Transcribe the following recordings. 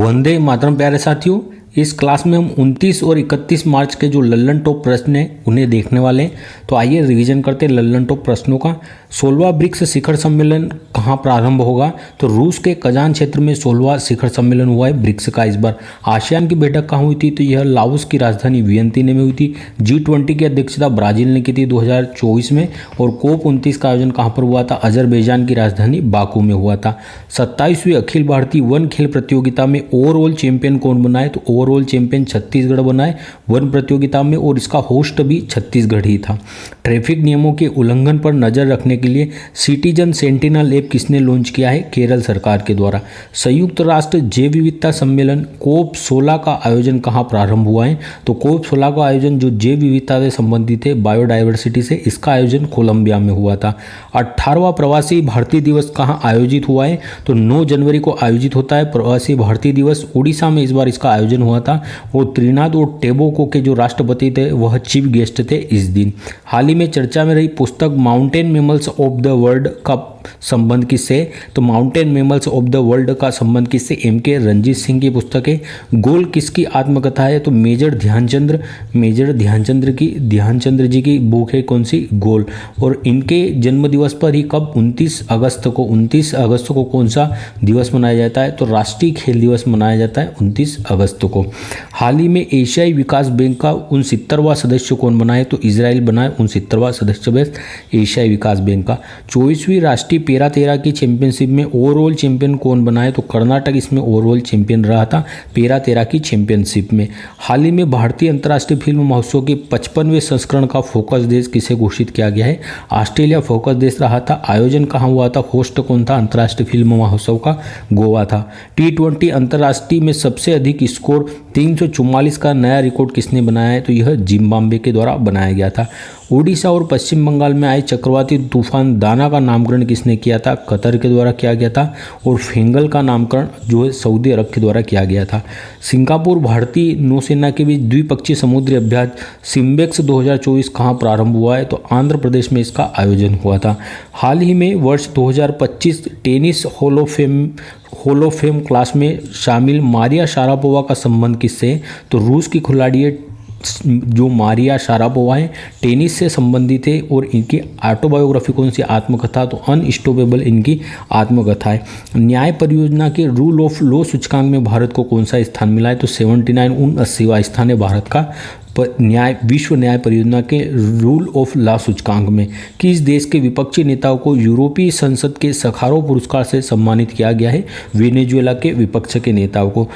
वंदे मातरम प्यारे साथियों, इस क्लास में हम 29 और 31 मार्च के जो लल्लन टॉप प्रश्न हैं उन्हें देखने वाले हैं। तो आइए रिवीजन करते हैं लल्लन टॉप प्रश्नों का। 16वां ब्रिक्स शिखर सम्मेलन कहाँ प्रारंभ होगा? तो रूस के कजान क्षेत्र में 16वां शिखर सम्मेलन हुआ है ब्रिक्स का इस बार। आसियान की बैठक कहाँ हुई थी? तो यह लाओस की राजधानी वियंतिने में हुई थी। G20 की अध्यक्षता ब्राजील ने की थी 2024 में। और COP 29 का आयोजन कहाँ पर हुआ था? अजरबैजान की राजधानी बाकू में हुआ था। 27वीं अखिल भारतीय वन खेल प्रतियोगिता में ओवरऑल चैंपियन कौन बना है? तो ओवरऑल चैंपियन छत्तीसगढ़ बना है वन प्रतियोगिता में, और इसका होस्ट भी छत्तीसगढ़ ही था। ट्रैफिक नियमों के उल्लंघन पर नजर रखने के लिए सिटीजन सेंटिनल ऐप किसने लॉन्च किया है? केरल सरकार के द्वारा। संयुक्त राष्ट्र जैव विविधता सम्मेलन COP 16 का आयोजन कहाँ प्रारंभ हुआ है? तो COP 16 का आयोजन जो जैव विविधता से संबंधित है, बायोडाइवर्सिटी से, इसका आयोजन कोलंबिया में हुआ था। 18वां प्रवासी भारतीय दिवस कहाँ आयोजित हुआ है? तो 9 जनवरी को आयोजित होता है प्रवासी भारतीय दिवस। उड़ीसा में इस बार इसका आयोजन हुआ था, और त्रिनाद और टेबोको के जो राष्ट्रपति थे वह चीफ गेस्ट थे इस दिन। हाल ही में चर्चा में रही पुस्तक mountain mammals of the world का संबंध किससे? तो mountain mammals of the world का संबंध किससे? MK रंजीत सिंह की पुस्तक है। गोल किसकी आत्मकथा है? तो मेजर ध्यानचंद्र जी की बुक है। कौन सी? गोल। और इनके जन्म दिवस पर ही कब? 29 अगस्त को कौन सा दिवस मनाया जाता है? तो राष्ट्रीय खेल दिवस मनाया जाता है 29 अगस्त को। हाल ही में एशियाई विकास बैंक का 69वां सदस्य कौन बना है? तो इजराइल बना है 69वां सदस्य एशियाई विकास बैंक का। 24वीं राष्ट्रीय पैरा तेरा की चैंपियनशिप में ओवरऑल चैंपियन कौन बना है? तो कर्नाटक इसमें ओवरऑल चैंपियन रहा था पैरा तेरा की चैंपियनशिप में। हाल ही में भारतीय अंतर्राष्ट्रीय फिल्म महोत्सव के 55वें संस्करण का फोकस देश किसे घोषित किया गया है? ऑस्ट्रेलिया फोकस देश रहा था। आयोजन कहाँ हुआ था? होस्ट कौन था अंतर्राष्ट्रीय फिल्म महोत्सव का? गोवा था। T20 अंतर्राष्ट्रीय में सबसे अधिक स्कोर 344 का नया रिकॉर्ड किसने बनाया है? तो यह जिम्बाब्वे के द्वारा बनाया गया था। उड़ीसा और पश्चिम बंगाल में आए चक्रवाती तूफान दाना का नामकरण किसने किया था? कतर के द्वारा किया गया था। और फेंगल का नामकरण जो है सऊदी अरब के द्वारा किया गया था। सिंगापुर भारतीय नौसेना के बीच द्विपक्षीय समुद्री अभ्यास सिम्बेक्स 2024 कहाँ प्रारंभ हुआ है? तो आंध्र प्रदेश में इसका आयोजन हुआ था। हाल ही में वर्ष 2025 tennis hall of fame class में शामिल मारिया शारापोवा का संबंध किससे है? तो रूस की खिलाड़ी है जो मारिया शारापोवा है, टेनिस से संबंधित है। और इनकी ऑटोबायोग्राफी कौन सी? आत्मकथा। तो अनस्टॉपेबल इनकी आत्मकथा है। न्याय परियोजना के रूल ऑफ लॉ सूचकांक में भारत को कौन सा स्थान मिला है? तो 79वां स्थान है भारत का विश्व न्याय परियोजना के रूल ऑफ लॉ सूचकांक में। किस देश के विपक्षी नेताओं को यूरोपीय संसद के सखारोव पुरस्कार से सम्मानित किया गया है? वेनेजुएला के विपक्ष के नेताओं को।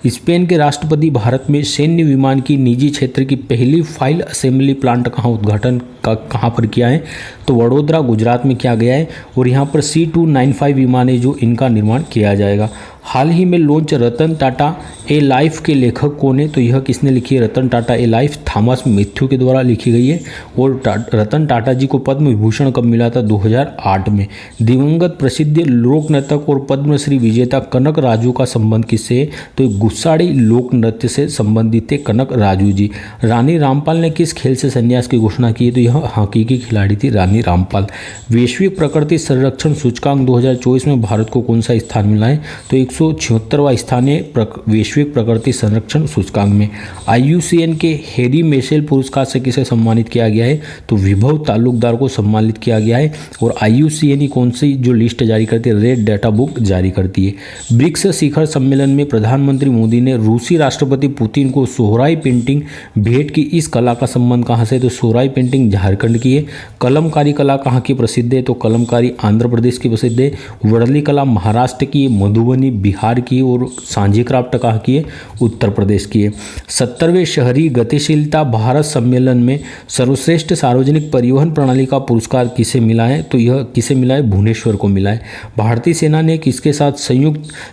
स्पेन के राष्ट्रपति भारत में सैन्य विमान की निजी क्षेत्र की पहली फाइल असेंबली प्लांट कहाँ पर किया है? तो वडोदरा गुजरात में किया गया है। और यहाँ पर C295 विमान है जो इनका निर्माण किया जाएगा। हाल ही में launch Ratan Tata a life के लेखक कौन है? तो यह किसने लिखी है? रतन टाटा ए लाइफ थॉमस मैथ्यू के द्वारा लिखी गई है। और रतन टाटा जी को पद्म विभूषण कब मिला था? 2008 में। दिवंगत प्रसिद्ध लोक नर्तक और पद्मश्री विजेता कनक राजू का संबंध किससे है? तो गुस्साड़ी लोक नृत्य से संबंधित थे कनक राजू जी। रानी रामपाल ने किस खेल से संन्यास की घोषणा की है? तो यह हॉकी की खिलाड़ी थी रानी रामपाल। वैश्विक प्रकृति संरक्षण सूचकांक 2024 में भारत को कौन सा स्थान मिला है? तो 176वां स्थान है वैश्विक प्रकृति संरक्षण सूचकांक में। IUCN के हैरी मेशेल पुरस्कार से किसे सम्मानित किया गया है? तो विभव तालुकदार को सम्मानित किया गया है। और IUCN कौन सी जो लिस्ट जारी करती है? रेड डाटा बुक जारी करती है। ब्रिक्स शिखर सम्मेलन में प्रधानमंत्री मोदी ने रूसी राष्ट्रपति पुतिन को सोहराई पेंटिंग भेंट की। इस कला का संबंध कहाँ से? तो सोहराई पेंटिंग झारखंड की है। कलमकारी कला कहाँ की प्रसिद्ध है? तो कलमकारी आंध्र प्रदेश की प्रसिद्ध है। वर्ली कला महाराष्ट्र की है। मधुबनी बिहार की। और सांझी क्राफ्ट कहाँ की है? उत्तर प्रदेश की है। 70वें शहरी गतिशीलता भारत सम्मेलन में सर्वश्रेष्ठ सार्वजनिक परिवहन प्रणाली का पुरस्कार किसे मिला है? तो यह किसे मिला है? भुवनेश्वर को मिला है। भारतीय सेना ने किसके साथ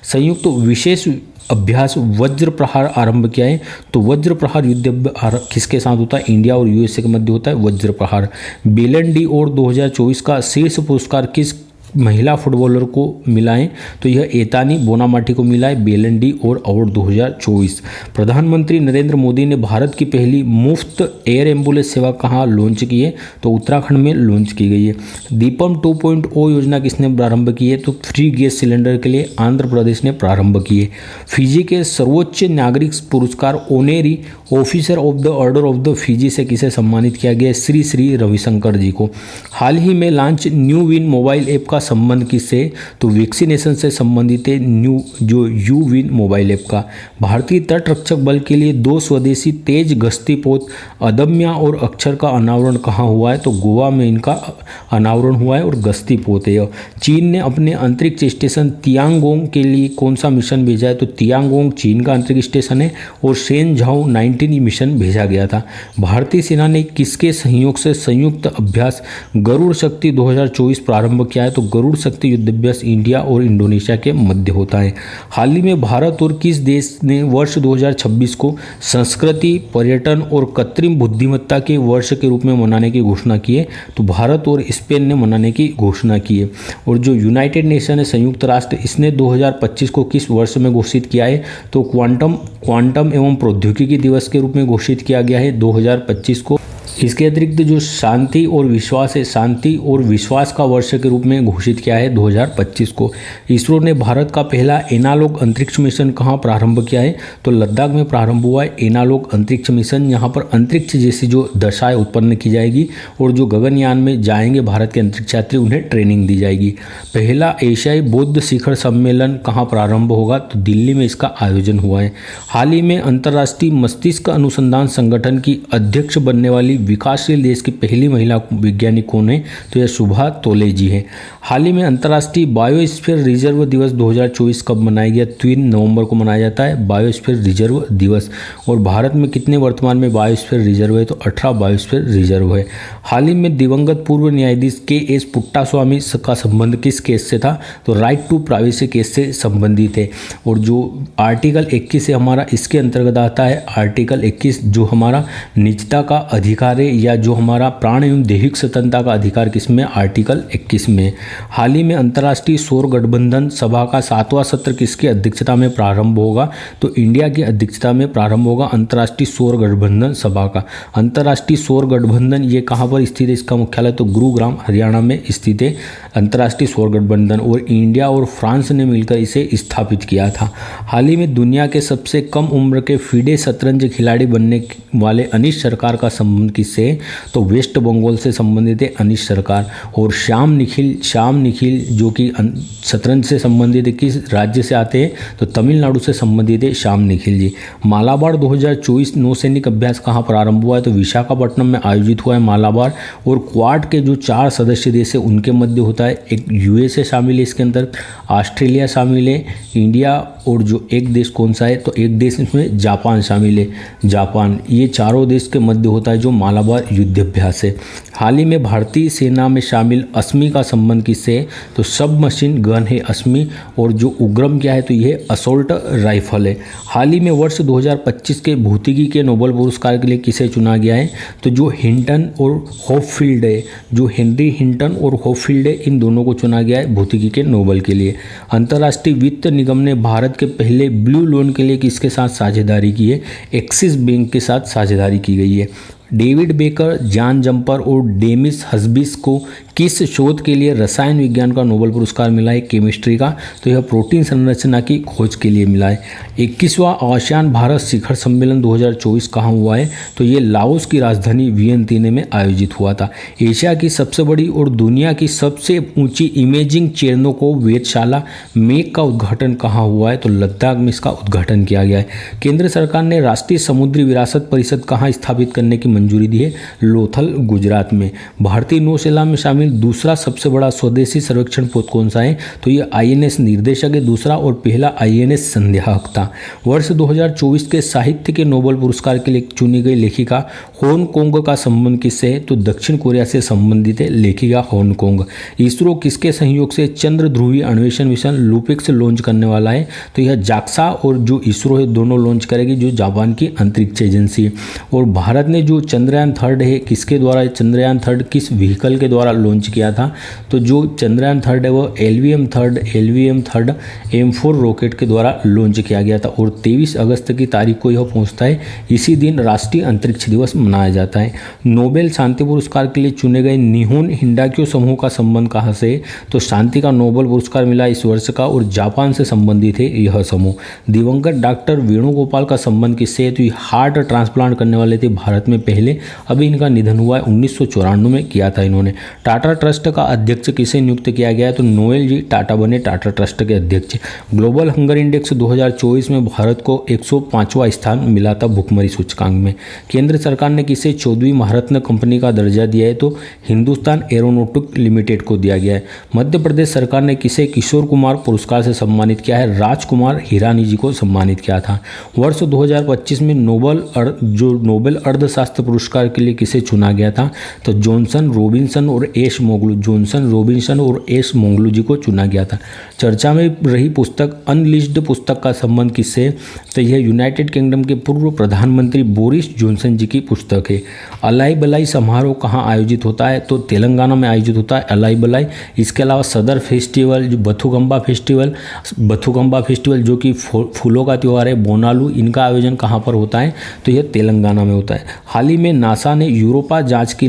संयुक्त विशेष अभ्यास वज्र प्रहार आरंभ किया है? तो वज्र प्रहार युद्ध किसके साथ होता है? इंडिया और USA के मध्य होता है वज्र प्रहार। बेलन डी और 2024 का शीर्ष पुरस्कार किस महिला फुटबॉलर को मिला है तो यह एतानी बोनामाटी को मिला है बेलन डी और अवार्ड 2024। प्रधानमंत्री नरेंद्र मोदी ने भारत की पहली मुफ्त एयर एम्बुलेंस सेवा कहाँ लॉन्च की है तो उत्तराखंड में लॉन्च की गई है। दीपम 2.0 योजना किसने प्रारंभ की है तो फ्री गैस सिलेंडर के लिए आंध्र प्रदेश ने प्रारंभ की है। फिजी के सर्वोच्च नागरिक पुरस्कार honorary officer of the order of the Fiji से किसे सम्मानित किया गया श्री श्री रविशंकर जी को। हाल ही में launch new win mobile app का संबंध किससे तो वैक्सीनेशन से संबंधित है यू विन मोबाइल ऐप का। भारतीय तट रक्षक बल के लिए 2 स्वदेशी तेज गश्ती पोत अदम्या और अक्षर का अनावरण कहाँ हुआ है तो गोवा में इनका अनावरण हुआ है और गश्ती पोत है। चीन ने अपने अंतरिक्ष स्टेशन तियांगोंग के लिए कौन सा मिशन भेजा है तो तियांगोंग चीन का अंतरिक्ष स्टेशन है और शेनझाओ 19 मिशन भेजा गया था। भारतीय सेना ने किसके सहयोग से संयुक्त अभ्यास गरुड़ शक्ति 2024 प्रारंभ किया है तो गरुड़ शक्ति युद्धाभ्यास इंडिया और इंडोनेशिया के मध्य होता है। हाल ही में भारत और किस देश ने वर्ष 2026 को संस्कृति पर्यटन और कृत्रिम बुद्धिमत्ता के वर्ष के रूप में मनाने की घोषणा की है तो भारत और स्पेन ने मनाने की घोषणा की है। और जो यूनाइटेड नेशन है संयुक्त राष्ट्र इसने 2025 को किस वर्ष में घोषित किया है तो क्वांटम एवं प्रौद्योगिकी दिवस के रूप में घोषित किया गया है 2025 को। इसके अतिरिक्त जो शांति और विश्वास है शांति और विश्वास का वर्ष के रूप में घोषित किया है 2025 को। इसरो ने भारत का पहला एनालॉग अंतरिक्ष मिशन कहाँ प्रारंभ किया है तो लद्दाख में प्रारंभ हुआ है एनालॉग अंतरिक्ष मिशन। यहाँ पर अंतरिक्ष जैसी जो दशाएं उत्पन्न की जाएगी और जो गगनयान में जाएंगे भारत के अंतरिक्ष यात्री उन्हें ट्रेनिंग दी जाएगी। पहला एशियाई बौद्ध शिखर सम्मेलन कहाँ प्रारंभ होगा तो दिल्ली में इसका आयोजन हुआ है। हाल ही में अंतर्राष्ट्रीय मस्तिष्क अनुसंधान संगठन की अध्यक्ष बनने वाली विकासशील देश की पहली महिला वैज्ञानिक कौन है तो यह शुभा तोले जी है। हाल ही में अंतर्राष्ट्रीय बायोस्फीयर रिजर्व दिवस 2024 कब मनाया गया 3 नवंबर को मनाया जाता है बायोस्फीयर रिजर्व दिवस। और भारत में कितने वर्तमान में बायोस्फीयर रिजर्व है तो 18 बायोस्फीयर रिजर्व है। हाल ही में दिवंगत पूर्व न्यायाधीश के.एस. पुट्टास्वामी का संबंध किस केस से था तो राइट टू प्राइवेसी केस से संबंधित है। और जो आर्टिकल 21 है हमारा इसके अंतर्गत आता है आर्टिकल 21 जो हमारा निजता का अधिकार है या जो हमारा प्राण एवं दैहिक स्वतंत्रता का अधिकार किसमें आर्टिकल 21 में। हाल ही में अंतर्राष्ट्रीय सौर गठबंधन सभा का 7वां सत्र किसकी अध्यक्षता में प्रारंभ होगा तो इंडिया की अध्यक्षता में प्रारंभ होगा अंतर्राष्ट्रीय सौर गठबंधन सभा का। अंतर्राष्ट्रीय सौर गठबंधन ये कहाँ पर स्थित है इसका मुख्यालय तो गुरुग्राम हरियाणा में स्थित है अंतर्राष्ट्रीय सौर गठबंधन। और इंडिया और फ्रांस ने मिलकर इसे स्थापित किया था। हाल ही में दुनिया के सबसे कम उम्र के फीडे शतरंज खिलाड़ी बनने वाले अनीश सरकार का संबंध किससे तो वेस्ट बंगाल से संबंधित है अनीश सरकार। और श्याम निखिल जो कि शतरंज से संबंधित है किस राज्य से आते हैं तो तमिलनाडु से संबंधित है श्याम निखिल जी। मालाबार 2024 नौसैनिक अभ्यास कहाँ प्रारंभ हुआ है तो विशाखापट्टनम में आयोजित हुआ है मालाबार। और क्वाड के जो 4 सदस्य देश है उनके मध्य होता है एक यूएसए शामिल है इसके अंदर ऑस्ट्रेलिया शामिल है इंडिया और जो एक देश कौन सा है तो एक देश इसमें जापान शामिल है जापान। ये चारों देश के मध्य होता है जो मालाबार युद्धाभ्यास है। हाल ही में भारतीय सेना में शामिल अस्मी का संबंध किससे है तो सब मशीन गन है अस्मी। और जो उग्रम क्या है तो यह असोल्ट राइफल है। हाल ही में वर्ष 2025 के भौतिकी के नोबेल पुरस्कार के लिए किसे चुना गया है तो जो हिंटन और होपफील्ड है जो हेनरी हिंटन और होपफील्ड है इन दोनों को चुना गया है भौतिकी के नोबेल के लिए। अंतर्राष्ट्रीय वित्त निगम ने भारत के पहले ब्लू लोन के लिए किसके साथ साझेदारी की है एक्सिस बैंक के साथ साझेदारी की गई है। डेविड बेकर जॉन जम्पर और डेमिस हस्बिस को किस शोध के लिए रसायन विज्ञान का नोबेल पुरस्कार मिला है केमिस्ट्री का तो यह प्रोटीन संरचना की खोज के लिए मिला है। 21वां आसियान भारत शिखर सम्मेलन 2024 कहाँ हुआ है तो ये लाओस की राजधानी वियंतिने में आयोजित हुआ था। एशिया की सबसे बड़ी और दुनिया की सबसे ऊंची इमेजिंग चेरनोको वेधशाला मेक का उद्घाटन कहाँ हुआ है तो लद्दाख में इसका उद्घाटन किया गया है। केंद्र सरकार ने राष्ट्रीय समुद्री विरासत परिषद कहाँ स्थापित करने की मंजूरी दी है लोथल गुजरात में। भारतीय नौसेना में शामिल दूसरा सबसे बड़ा स्वदेशी सर्वेक्षण पोत कौन सा है तो ये आईएनएस निर्देशक है दूसरा और पहला आईएनएस संध्याहक था। वर्ष 2024 के साहित्य के नोबेल पुरस्कार के लिए चुनी गई लेखिका हांगकांग का संबंध किससे है तो दक्षिण कोरिया से संबंधित है लेखिका हांगकांग। इसरो किसके सहयोग से चंद्र ध्रुवीय अन्वेषण मिशन लूपेक्स लॉन्च करने वाला है तो यह जाक्सा और जो इसरो है दोनों लॉन्च करेगी जो जापान की अंतरिक्ष एजेंसी है। और भारत ने जो चंद्रयान 3 है किसके द्वारा चंद्रयान 3 किस व्हीकल के द्वारा लॉन्च लॉन्च किया था। तो जो चंद्रयान 3 है वो LVM 3 M4 रॉकेट के द्वारा लॉन्च किया गया था और 23 अगस्त की तारीख को यह पहुंचता है। इसी दिन राष्ट्रीय अंतरिक्ष दिवस मनाया जाता है। नोबेल शांति पुरस्कार के लिए चुने गए निहोन हिंडाक्यो समूह का संबंध कहाँ से है? तो शांति का नोबेल पुरस्कार मिला इस वर्ष का और जापान से संबंधित है यह समूह। दिवंगत डॉक्टर वेणुगोपाल का संबंध किससे है? तो ये हार्ट ट्रांसप्लांट करने वाले थे भारत में पहले, अभी इनका निधन हुआ है 1994 में किया था इन्होंने। टाटा ट्रस्ट का अध्यक्ष किसे नियुक्त किया गया है? तो नोएल जी टाटा बने टाटा ट्रस्ट के अध्यक्ष। ग्लोबल हंगर इंडेक्स 2024 में भारत को 105वां स्थान मिला था भुखमरी सूचकांक में। केंद्र सरकार ने किसे 14वीं महारत्न कंपनी का दर्जा दिया है? तो हिंदुस्तान एरोनॉटिक लिमिटेड को दिया गया है। मध्य प्रदेश सरकार ने किसे किशोर कुमार पुरस्कार से सम्मानित किया है? राजकुमार हिरानी जी को सम्मानित किया था। वर्ष 2025 में नोबेल अर्थशास्त्र पुरस्कार के लिए किसे चुना गया था? तो जॉनसन रॉबिन्सन और एस मोंगलू जी को चुना गया था। चर्चा में रही पुस्तक अनलिस्टेड पुस्तक का संबंध किससे? तो यह यूनाइटेड किंगडम के पूर्व प्रधानमंत्री बोरिस जॉनसन जी की पुस्तक है। अलाई बलाई समारोह कहाँ आयोजित होता है? तो तेलंगाना में आयोजित होता है अलाई बलाई। इसके अलावा सदर फेस्टिवल, जो बथुगंबा फेस्टिवल जो कि फूलों का त्यौहार है, बोनालू, इनका आयोजन कहाँ पर होता है? तो यह तेलंगाना में होता है। हाल ही में नासा ने यूरोपा की जांच के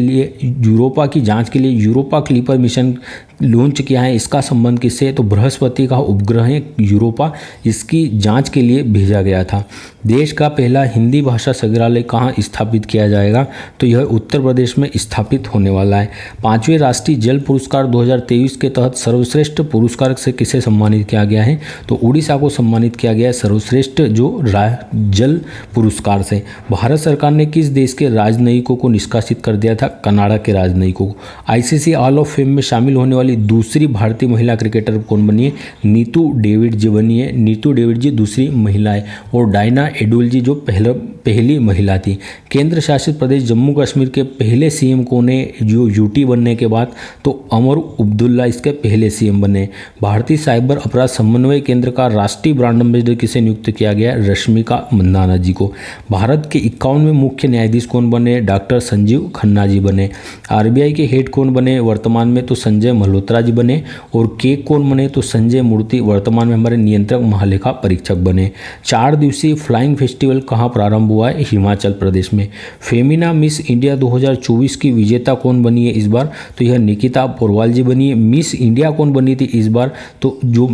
लिए यूरोपा क्लिपर मिशन लॉन्च किया है। इसका संबंध किससे है? तो बृहस्पति का उपग्रह है यूरोपा, इसकी जांच के लिए भेजा गया था। देश का पहला हिंदी भाषा संग्रहालय कहाँ स्थापित किया जाएगा? तो यह उत्तर प्रदेश में स्थापित होने वाला है। 5वें राष्ट्रीय जल पुरस्कार 2023 के तहत सर्वश्रेष्ठ पुरस्कार से किसे सम्मानित किया गया है? तो उड़ीसा को सम्मानित किया गया है सर्वश्रेष्ठ जल पुरस्कार से। भारत सरकार ने किस देश के राजनयिकों को निष्कासित कर दिया था? कनाडा के राजनयिकों को। ICC हॉल ऑफ फेम में शामिल होने वाली दूसरी भारतीय महिला क्रिकेटर कौन बनी है? नीतू डेविड जी बनी है। नीतू डेविड जी दूसरी महिला है और डायना एडुल जी जो पहली महिला थी। केंद्र शासित प्रदेश जम्मू कश्मीर के पहले CM कौन है? जो UT बनने के बाद तो अमर अब्दुल्ला इसके पहले CM बने। भारतीय साइबर अपराध समन्वय केंद्र का राष्ट्रीय ब्रांड एम्बेसडर किसे नियुक्त किया गया? रश्मिका मंदाना जी को। भारत के 51वें मुख्य न्यायाधीश कौन बने? डॉक्टर संजीव खन्ना जी बने। RBI के हेड कौन बने वर्तमान में? तो संजय मल्होत्रा जी बने। और केक कौन बने? तो संजय मूर्ति वर्तमान में हमारे नियंत्रक महालेखा परीक्षक बने। 4 दिवसीय फ्लाइंग फेस्टिवल कहाँ प्रारंभ हुआ है? हिमाचल प्रदेश में। फेमिना मिस इंडिया 2024 की विजेता कौन बनी है इस बार? तो यह निकिता पोरवाल जी बनी है। मिस इंडिया कौन बनी थी इस बार? तो जो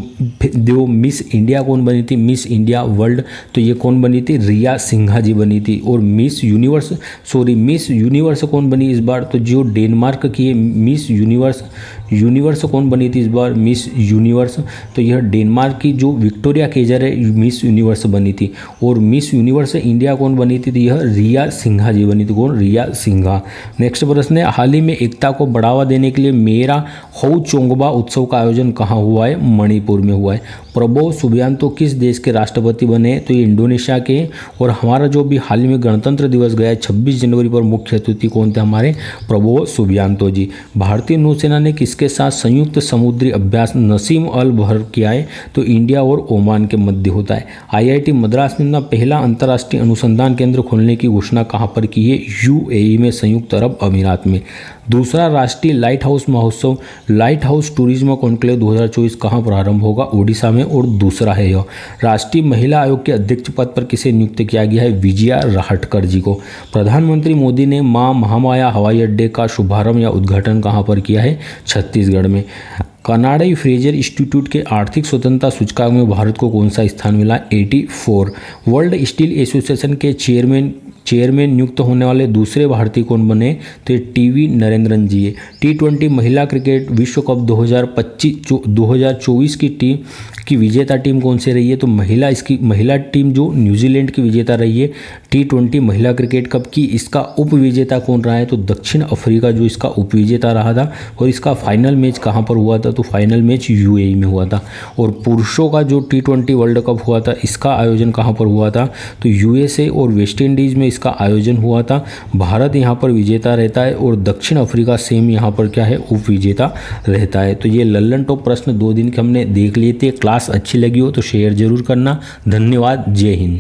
मिस इंडिया कौन बनी थी? मिस इंडिया वर्ल्ड, तो ये कौन बनी थी? रिया सिंघा जी बनी थी। और मिस यूनिवर्स कौन बनी इस बार? तो जो डेनमार्क की मिस यूनिवर्स कौन बनी थी इस बार? मिस यूनिवर्स, तो यह डेनमार्क की जो विक्टोरिया केजर है मिस यूनिवर्स बनी थी। और मिस यूनिवर्स इंडिया कौन बनी थी? तो यह रिया सिंघा जी बनी थी। कौन? रिया सिंघा। नेक्स्ट प्रश्न है, हाल ही में एकता को बढ़ावा देने के लिए मेरा हौ चोंगबा उत्सव का आयोजन कहाँ हुआ है? मणिपुर में हुआ है। प्रबोव सुबियांतो किस देश के राष्ट्रपति बने? तो ये इंडोनेशिया के। और हमारा जो भी हाल ही में गणतंत्र दिवस गया है 26 जनवरी पर, मुख्य अतिथि कौन थे हमारे? प्रबोव सुबियांतो जी। भारतीय नौसेना ने किसके साथ संयुक्त समुद्री अभ्यास नसीम अल बहर किया है? तो इंडिया और ओमान के मध्य होता है। IIT मद्रास ने अपना पहला अंतर्राष्ट्रीय अनुसंधान केंद्र खोलने की घोषणा कहाँ पर की है? UAE में, संयुक्त अरब अमीरात में। दूसरा राष्ट्रीय लाइट हाउस महोत्सव लाइट हाउस टूरिज्म कॉन्क्लेव 2024 कहाँ प्रारंभ होगा? ओडिशा में। और दूसरा है यह राष्ट्रीय महिला आयोग के अध्यक्ष पद पर किसे नियुक्त किया गया है? विजया राहटकर जी को। प्रधानमंत्री मोदी ने मां महामाया हवाई अड्डे का शुभारंभ या उद्घाटन कहाँ पर किया है? छत्तीसगढ़ में। कनाडाई फ्रेजर इंस्टीट्यूट के आर्थिक स्वतंत्रता सूचकांक में भारत को कौन सा स्थान मिला? 84। वर्ल्ड स्टील एसोसिएशन के चेयरमैन नियुक्त होने वाले दूसरे भारतीय कौन बने? तो TV नरेंद्रन जी है। T20 महिला क्रिकेट विश्व कप 2024 की विजेता टीम कौन सी रही है? तो महिला टीम जो न्यूजीलैंड की विजेता रही है T20 महिला क्रिकेट कप की। इसका उप विजेता कौन रहा है? तो दक्षिण अफ्रीका जो इसका उप विजेता रहा था। और इसका फाइनल मैच कहाँ पर हुआ था? तो फाइनल मैच UAE में हुआ था। और पुरुषों का जो T20 वर्ल्ड कप हुआ था इसका आयोजन कहाँ पर हुआ था? तो USA और वेस्ट इंडीज़ में इसका आयोजन हुआ था। भारत यहाँ पर विजेता रहता है और दक्षिण अफ्रीका सेम यहाँ पर क्या है? उप विजेता रहता है। तो ये लल्लन टॉप प्रश्न 2 दिन के हमने देख लिए थे। क्लास अच्छी लगी हो तो शेयर जरूर करना। धन्यवाद। जय हिंद।